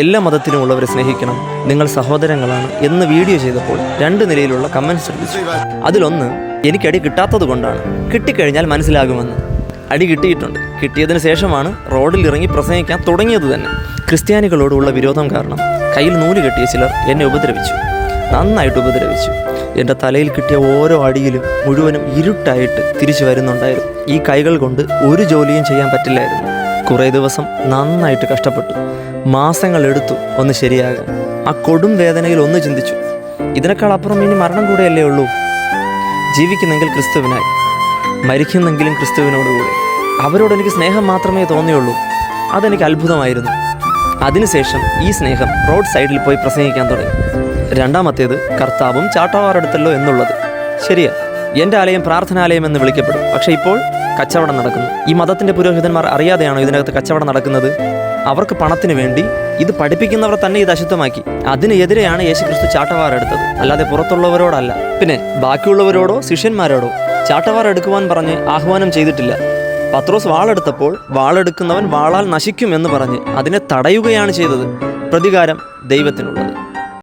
എല്ലാ മതത്തിലുമുള്ളവരെ സ്നേഹിക്കണം, നിങ്ങൾ സഹോദരങ്ങളാണ് എന്ന് വീഡിയോ ചെയ്തപ്പോൾ 2 നിലയിലുള്ള കമൻസ് ശ്രദ്ധിച്ചു. അതിലൊന്ന്, എനിക്കടി കിട്ടാത്തത് കൊണ്ടാണ്, കിട്ടിക്കഴിഞ്ഞാൽ മനസ്സിലാകുമെന്ന്. അടി കിട്ടിയിട്ടുണ്ട്. കിട്ടിയതിന് ശേഷമാണ് റോഡിൽ ഇറങ്ങി പ്രസംഗിക്കാൻ തുടങ്ങിയത് തന്നെ. ക്രിസ്ത്യാനികളോടുള്ള വിരോധം കാരണം കയ്യിൽ നൂല് കെട്ടിയ ചിലർ എന്നെ ഉപദ്രവിച്ചു, നന്നായിട്ട് ഉപദ്രവിച്ചു. എൻ്റെ തലയിൽ കിട്ടിയ ഓരോ അടിയിലും മുഴുവനും ഇരുട്ടായിട്ട് തിരിച്ചു വരുന്നുണ്ടായിരുന്നു. ഈ കൈകൾ കൊണ്ട് ഒരു ജോലിയും ചെയ്യാൻ പറ്റില്ലായിരുന്നു. കുറേ ദിവസം നന്നായിട്ട് കഷ്ടപ്പെട്ടു. മാസങ്ങളെടുത്തു ഒന്ന് ശരിയാകാൻ. ആ കൊടും വേദനയിൽ ഒന്ന് ചിന്തിച്ചു, ഇതിനേക്കാൾ അപ്പുറം ഇനി മരണം കൂടെയല്ലേ ഉള്ളൂ. ജീവിക്കുന്നെങ്കിൽ ക്രിസ്തുവിനായി, മരിക്കുന്നെങ്കിലും ക്രിസ്തുവിനോടുകൂടെ. അവരോട് എനിക്ക് സ്നേഹം മാത്രമേ തോന്നിയുള്ളൂ. അതെനിക്ക് അത്ഭുതമായിരുന്നു. അതിനുശേഷം ഈ സ്നേഹം റോഡ് സൈഡിൽ പോയി പ്രസംഗിക്കാൻ തുടങ്ങി. രണ്ടാമത്തേത്, കർത്താവും ചാട്ടവാറെടുത്തല്ലോ എന്നുള്ളത്. ശരിയാ, എൻ്റെ ആലയം പ്രാർത്ഥനാലയം എന്ന് വിളിക്കപ്പെടും. പക്ഷേ ഇപ്പോൾ കച്ചവടം നടക്കുന്നു. ഈ മതത്തിൻ്റെ പുരോഹിതന്മാർ അറിയാതെയാണോ ഇതിനകത്ത് കച്ചവടം നടക്കുന്നത്? അവർക്ക് പണത്തിന് വേണ്ടി ഇത് പഠിപ്പിക്കുന്നവർ തന്നെ ഇത് അശുദ്ധമാക്കി. അതിനെതിരെയാണ് യേശുക്രിസ്തു ചാട്ടവാറെടുത്തത്, അല്ലാതെ പുറത്തുള്ളവരോടല്ല. പിന്നെ ബാക്കിയുള്ളവരോടോ ശിഷ്യന്മാരോടോ ചാട്ടവാറെടുക്കുവാൻ പറഞ്ഞ് ആഹ്വാനം ചെയ്തിട്ടില്ല. പത്രോസ് വാളെടുത്തപ്പോൾ വാളെടുക്കുന്നവൻ വാളാൽ നശിക്കും എന്ന് പറഞ്ഞ് അതിനെ തടയുകയാണ് ചെയ്തത്. പ്രതികാരം ദൈവത്തിനുള്ളത്.